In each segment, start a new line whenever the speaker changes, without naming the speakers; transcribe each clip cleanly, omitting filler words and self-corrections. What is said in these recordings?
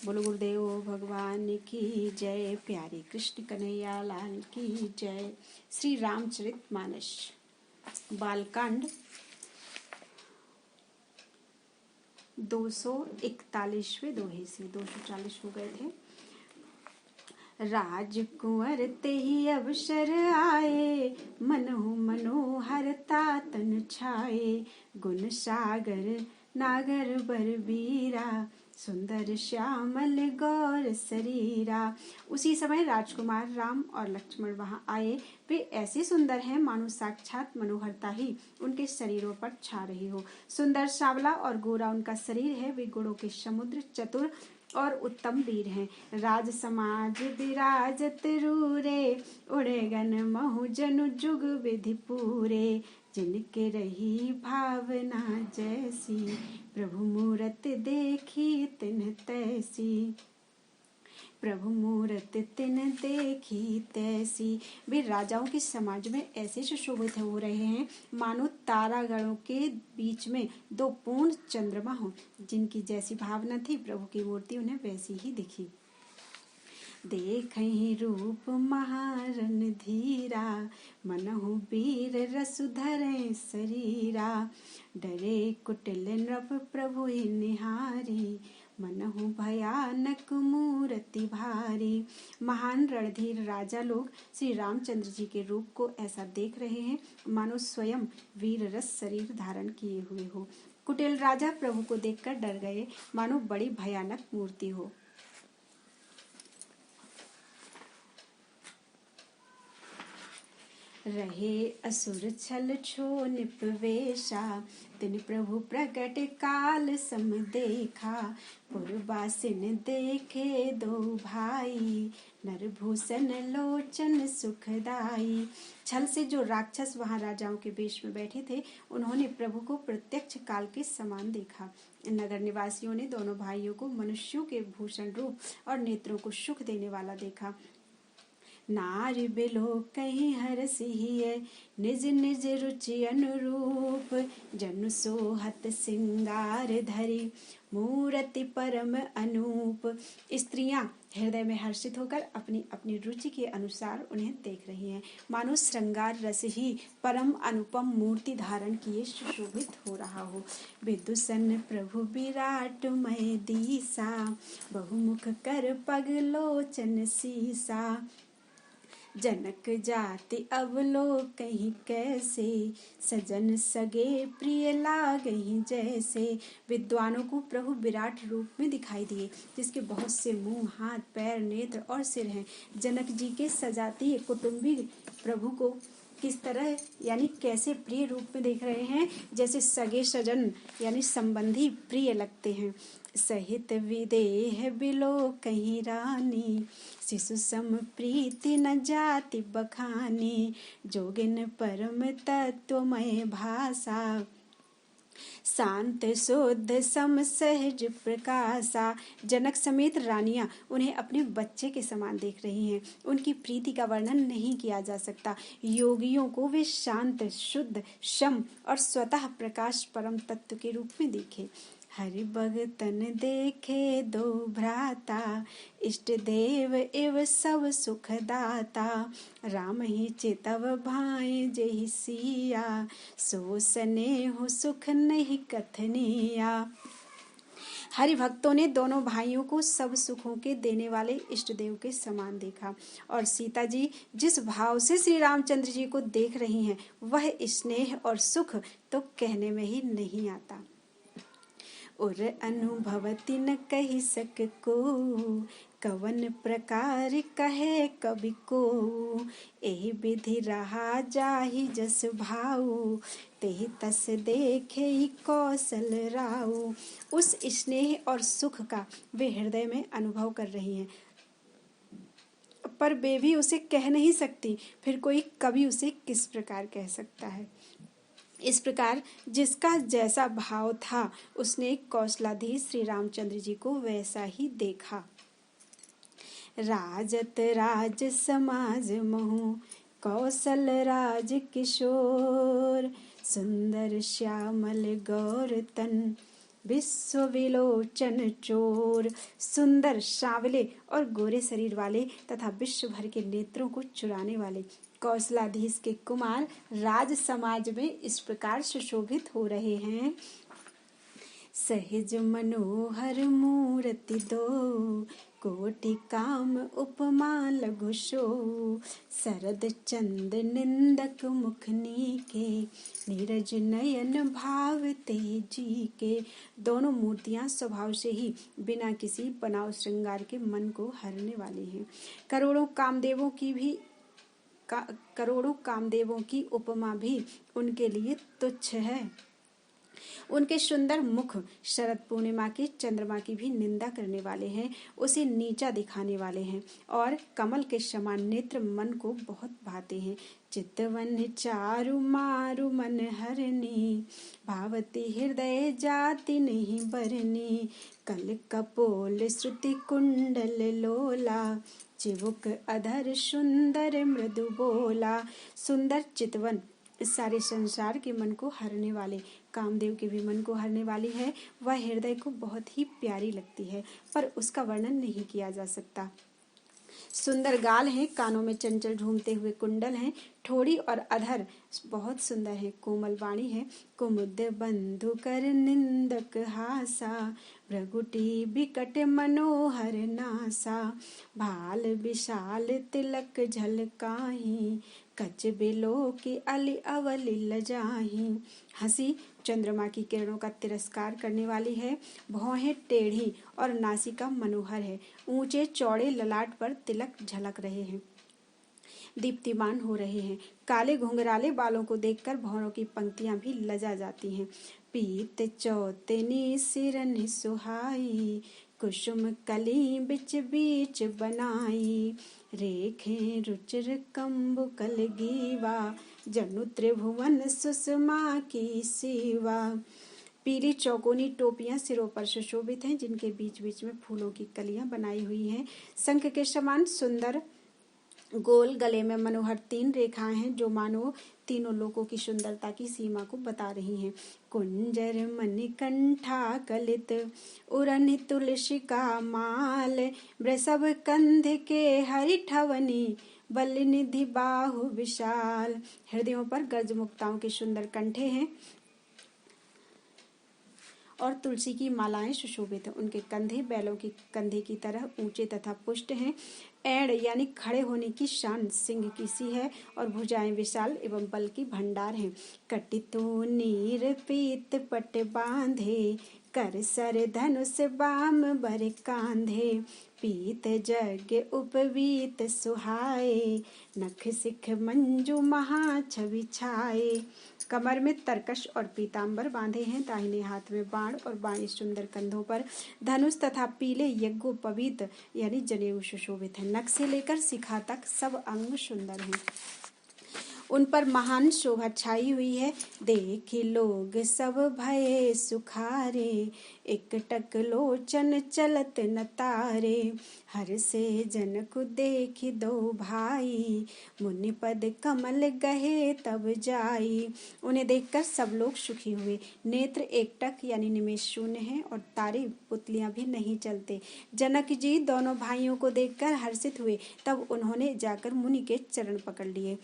बोलो गुरुदेव भगवान की जय। प्यारे कृष्ण कन्हैया लाल की जय। श्री रामचरितमानस बालकांड 241वें दोहे से 240 हो गए थे। राजकुंवर ते ही अवसर आए, मनहु मनोहरता तन छाए। गुण सागर नागर बरबीरा, सुंदर श्यामल गौर शरीरा। उसी समय राजकुमार राम और लक्ष्मण वहां आए। वे ऐसे सुंदर हैं मानो साक्षात मनोहरता ही उनके शरीरों पर छा रही हो। सुंदर सांवला और गोरा उनका शरीर है। वे गुणों के समुद्र, चतुर और उत्तम वीर हैं। राज समाज विराजत रूरे, उड़े गन महु जनु जुग विधि पूरे। जिनके रही भावना जैसी, प्रभु मूरत देखी तिन्ह तैसी। प्रभु मूरत तिन्ह देखी तैसी। वे राजाओं के समाज में ऐसे सुशोभित हो रहे हैं मानो तारागणों के बीच में दो पूर्ण चंद्रमा हो। जिनकी जैसी भावना थी, प्रभु की मूर्ति उन्हें वैसी ही दिखी। देखहि रूप महारन धीरा, मनहु वीर रसु धरे शरीरा। डरे कुटिल नृप प्रभु ही निहारी, मनहु भयानक मूर्ति भारी। महान रणधीर राजा लोग श्री रामचंद्र जी के रूप को ऐसा देख रहे हैं मानो स्वयं वीर रस शरीर धारण किए हुए हो। कुटिल राजा प्रभु को देखकर डर गए, मानो बड़ी भयानक मूर्ति हो। रहे असुर छल छो निपवेशा, तिन प्रभु प्रकट काल सम देखा। पुरवासिन देखे दो भाई, नरभूषण लोचन सुखदाई। छल से जो राक्षस वहां राजाओं के वेश में बैठे थे, उन्होंने प्रभु को प्रत्यक्ष काल के समान देखा। नगर निवासियों ने दोनों भाइयों को मनुष्यों के भूषण रूप और नेत्रों को सुख देने वाला देखा। नारी बिलो कहीं हरसिहिय, निज निज रुचि अनुरूप। जनु सोहत सिंगार धरी, मूर्ति परम अनूप। स्त्रियां हृदय में हर्षित होकर अपनी अपनी रुचि के अनुसार उन्हें देख रही हैं, मानो श्रृंगार रस ही परम अनुपम मूर्ति धारण किए सुशोभित हो रहा हो। विदुषन प्रभु विराट मय दीसा, बहुमुख कर पग लोचन सीसा। जनक जाति अवलोकहि कैसे, सजन सगे प्रिय लागहि जैसे। विद्वानों को प्रभु विराट रूप में दिखाई दिए, जिसके बहुत से मुंह, हाथ, पैर, नेत्र और सिर हैं। जनक जी के सजातीय कुटुंबी प्रभु को किस तरह यानी कैसे प्रिय रूप में देख रहे हैं, जैसे सगे सजन यानी संबंधी प्रिय लगते हैं। सहित विदेह बिलो कहीं रानी, शिशु सम प्रीति न जाति बखानी। जोगिन परम तत्वमय भाषा, शांत शुद्ध सम सहज प्रकाशा। जनक समेत रानियां उन्हें अपने बच्चे के समान देख रही हैं। उनकी प्रीति का वर्णन नहीं किया जा सकता। योगियों को वे शांत, शुद्ध, सम और स्वतः प्रकाश परम तत्व के रूप में देखे। हरि भगतन देखे दो भ्राता, इष्ट देव एव सब सुख दाता। राम ही चितव भाए जेहि सिया, सो स्नेह सुख नहीं कथनिया। हरि भक्तों ने दोनों भाइयों को सब सुखों के देने वाले इष्ट देव के समान देखा। और सीता जी जिस भाव से श्री रामचंद्र जी को देख रही हैं, वह स्नेह और सुख तो कहने में ही नहीं आता। और अनुभवति न कही सक को, कवन प्रकार कहे कवि को। एहि विधि रहा जाहि जस भाऊ, तेहि तस देखे कौशल राऊ। उस स्नेह और सुख का वे हृदय में अनुभव कर रही हैं, पर वे भी उसे कह नहीं सकती। फिर कोई कवि उसे किस प्रकार कह सकता है। इस प्रकार जिसका जैसा भाव था, उसने कौशलाधीश श्री रामचंद्र जी को वैसा ही देखा। राजत राज समाज महु, कौशल राज किशोर। सुंदर श्यामल गौर तन, विश्व विलोचन चोर, सुंदर सांवले और गोरे शरीर वाले तथा विश्व भर के नेत्रों को चुराने वाले कौशलाधीश के कुमार राज समाज में इस प्रकार सुशोभित हो रहे हैं। सहज मनोहर मूर्ति दो, कोटि काम उपमा लघु शो, शरद चंद्र निंदक मुखनी के, नीरज नयन भाव तेजी के। दोनों मूर्तियां स्वभाव से ही बिना किसी बनाव श्रृंगार के मन को हरने वाली हैं। करोड़ों कामदेवों की उपमा भी उनके लिए तुच्छ है। उनके सुंदर मुख शरद पूर्णिमा की चंद्रमा की भी निंदा करने वाले हैं, उसे नीचा दिखाने वाले हैं, और कमल के समान नेत्र मन को बहुत भाते हैं। चितवन चारु मारु मन हरनी, भावती हृदय जाति नहीं बरनी, कल कपोल श्रुति कुंडल लोला, चिबुक अधर सुंदर मृदु बोला। सुंदर चितवन इस सारे संसार के मन को हरने वाले कामदेव के भी मन को हरने वाली है। वह हृदय को बहुत ही प्यारी लगती है, पर उसका वर्णन नहीं किया जा सकता। सुंदर गाल हैं, कानों में चंचल झूमते हुए कुंडल हैं, ठोड़ी और अधर बहुत सुंदर है, कोमल वाणी है, कुमुद बंधु कर निंदक हासा, भ्रगुटी बिकट मनोहर नासा, भाल विशाल तिलक झलकाही, कच बिलो की अली अवली लजाही। हंसी चंद्रमा की किरणों का तिरस्कार करने वाली है, भौहें टेढ़ी और नासिका मनोहर है, ऊंचे चौड़े ललाट पर तिलक झलक रहे हैं, दीप्तिमान हो रहे हैं। काले घुंघराले बालों को देखकर भौरों की पंक्तियां भी लजा जाती हैं। पीत चौतनी सिरन सुहाई, कुसुम कली बिच बीच बनाई, रेखें रुचिर कंबु कल गीवा, जनु त्रिभुवन सुषमा की सेवा। पीली चौकोनी टोपियां सिरों पर सुशोभित हैं, जिनके बीच बीच में फूलों की कलियां बनाई हुई हैं। शंख के समान सुंदर गोल गले में मनोहर 3 रेखाएं हैं, जो मानो तीनों लोकों की सुंदरता की सीमा को बता रही हैं। कुंजर मणिकंठा कलित, उरन तुलसी का माल, वृषभ कंध के हरिठवनी, बल निधि बाहु विशाल। हृदयों पर गर्जमुक्ताओं के सुंदर कंठे हैं और तुलसी की मालाएं सुशोभित हैं। उनके कंधे बैलों की कंधे की तरह ऊंचे तथा पुष्ट हैं। एड़ यानी खड़े होने की शान सिंह की सी है और भुजाएं विशाल एवं बल की भंडार हैं। कटितो नीर पीत पट बांधे, कर सर धनुष बाम बर कांधे, पीत जग उपवीत सुहाए, नख सिख मंजू महा छवि छाए। कमर में तरकश और पीतांबर बांधे हैं, दाहिने हाथ में बाण और बाणी सुंदर कंधों पर धनुष तथा पीले यज्ञोपवीत यानी जनेऊ सुशोभित है। नख से लेकर शिखा तक सब अंग सुंदर हैं, उन पर महान शोभा छाई हुई है। देखी लोग सब भये सुखारे, एकटक लोचन चलत न तारे, हर से जन को देखी दो भाई, मुनि पद कमल गहे तब जाई। उन्हें देखकर सब लोग सुखी हुए। नेत्र एकटक यानी निमेष शून्य है और तारे पुतलियां भी नहीं चलते। जनक जी दोनों भाइयों को देखकर हर्षित हुए, तब उन्होंने जाकर मुनि के चरण पकड़ लिए।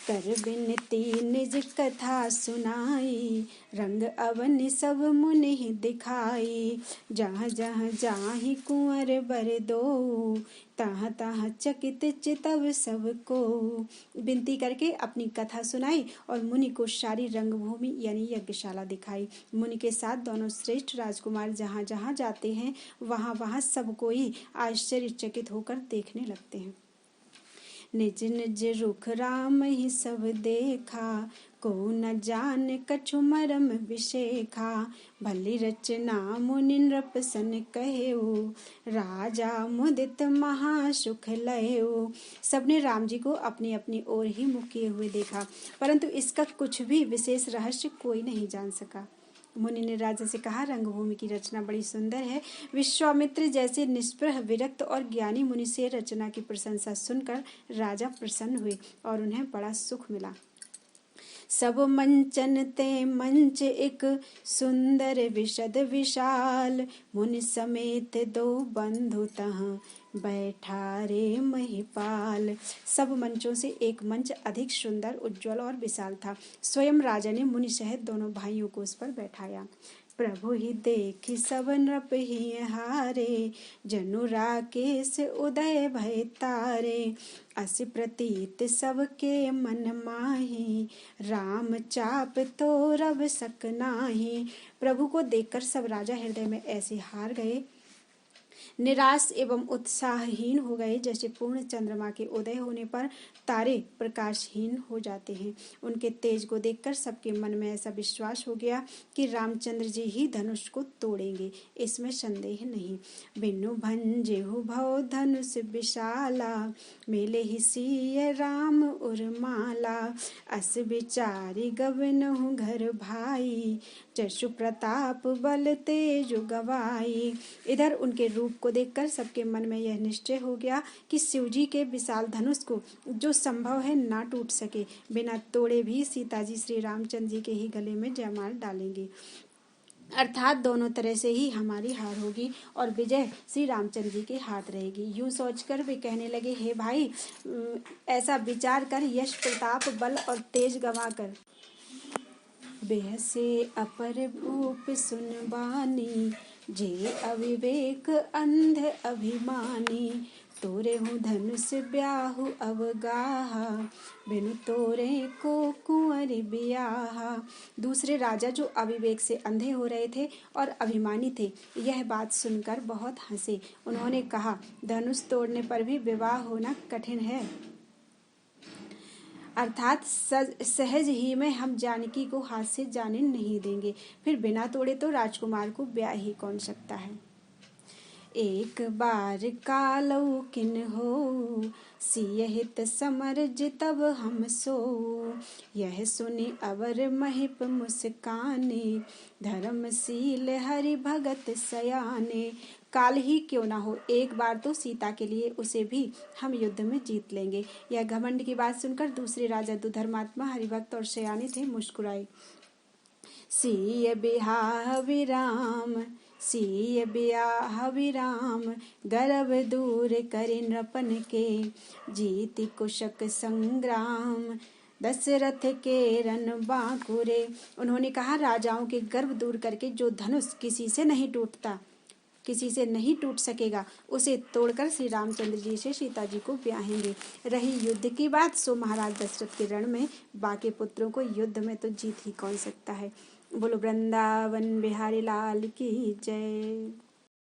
कर बिनती निज कथा सुनाई, रंग अवन सब मुनि दिखाई, जहाँ जहाँ जाहि कुंवर बर दो, तहाँ तहाँ चकित चितव सबको। विनती करके अपनी कथा सुनाई और मुनि को सारी रंगभूमि यानी यज्ञशाला दिखाई। मुनि के साथ दोनों श्रेष्ठ राजकुमार जहाँ जहाँ जाते हैं वहाँ वहाँ सब कोई आश्चर्यचकित होकर देखने लगते हैं। निज निज रुख राम ही सब देखा, को न जान कछु मरम विशेखा, भली रचना मुनि नृप सन कहेऊ, राजा मुदित महासुख लयऊ। सबने राम जी को अपनी अपनी ओर ही मुख किए हुए देखा, परंतु इसका कुछ भी विशेष रहस्य कोई नहीं जान सका। मुनि ने राजा से कहा, रंगभूमि की रचना बड़ी सुंदर है। विश्वामित्र जैसे निष्प्रह विरक्त और ज्ञानी मुनि से रचना की प्रशंसा सुनकर राजा प्रसन्न हुए और उन्हें बड़ा सुख मिला। सब मंचन ते मंच एक सुंदर विशद विशाल, मुनि समेत दो बंधु तहाँ बैठा रे महिपाल। सब मंचों से एक मंच अधिक सुंदर, उज्ज्वल और विशाल था। स्वयं राजा ने मुनि सहित दोनों भाइयों को उस पर बैठाया। प्रभु ही देखी सब नृप ही हारे, जनु राकेश उदय भय तारे। अस प्रतीत सबके मन माही, राम चाप तो रब सक नाही। प्रभु को देखकर सब राजा हृदय में ऐसे हार गए, निराश एवं उत्साहहीन हो गए, जैसे पूर्ण चंद्रमा के उदय होने पर तारे प्रकाशहीन हो जाते हैं। उनके तेज को देखकर सबके मन में ऐसा विश्वास हो गया कि रामचंद्र जी ही धनुष को तोड़ेंगे, इसमें संदेह नहीं। बिनु भंजेहु भव धनुष विशाला, मेले ही सिय राम उर्माला। अस विचारी गवनहु घर भाई, जशु प्रताप बल तेज गवाई। इधर उनके रूप को देखकर सबके मन में यह निश्चय हो गया कि शिवजी के विशाल धनुष को जो संभव है ना टूट सके, बिना तोड़े भी सीता जी श्री रामचंद्र जी के ही गले में जयमाल डालेंगे, अर्थात दोनों तरह से ही हमारी हार होगी और विजय श्री रामचंद्र जी के हाथ रहेगी। यूं सोचकर वे कहने लगे, हे भाई, ऐसा विचार कर यश प्रताप बल और तेज गवा कर बेहसे अपर भूप सुनबानी, जे अविवेक अंध अभिमानी। तोरे हूँ धनुष ब्याहु अवगाहा, बिनु तोरे को कुंवर बियाहा। दूसरे राजा जो अविवेक से अंधे हो रहे थे और अभिमानी थे, यह बात सुनकर बहुत हंसे। उन्होंने कहा, धनुष तोड़ने पर भी विवाह होना कठिन है, अर्थात सहज ही में हम जानकी को हाथ से जाने नहीं देंगे, फिर बिना तोड़े तो राजकुमार को ब्याह ही कौन सकता है। एक बार कालऊ किन हो, सिय हित समर जितब हम सो। यह सुनि अवर महिप मुस्काने, धर्मशील हरि भगत सयाने। काल ही क्यों ना हो, एक बार तो सीता के लिए उसे भी हम युद्ध में जीत लेंगे। यह घमंड की बात सुनकर दूसरे राजा जो धर्मात्मा हरिभक्त और सयाने थे मुस्कुराए। सिय बिहाह विराम, सिय बियाह विराम, गर्भ दूर करे नृपन के, जीति कुशक संग्राम, दशरथ के रन बांकुरे। उन्होंने कहा, राजाओं के गर्भ दूर करके जो धनुष किसी से नहीं टूटता, किसी से नहीं टूट सकेगा, उसे तोड़कर श्री रामचंद्र जी से सीता जी को ब्याहेंगे। रही युद्ध की बात, सो महाराज दशरथ के रण में बाकी पुत्रों को युद्ध में तो जीत ही कौन सकता है। बोलो वृंदावन बिहारी लाल की जय।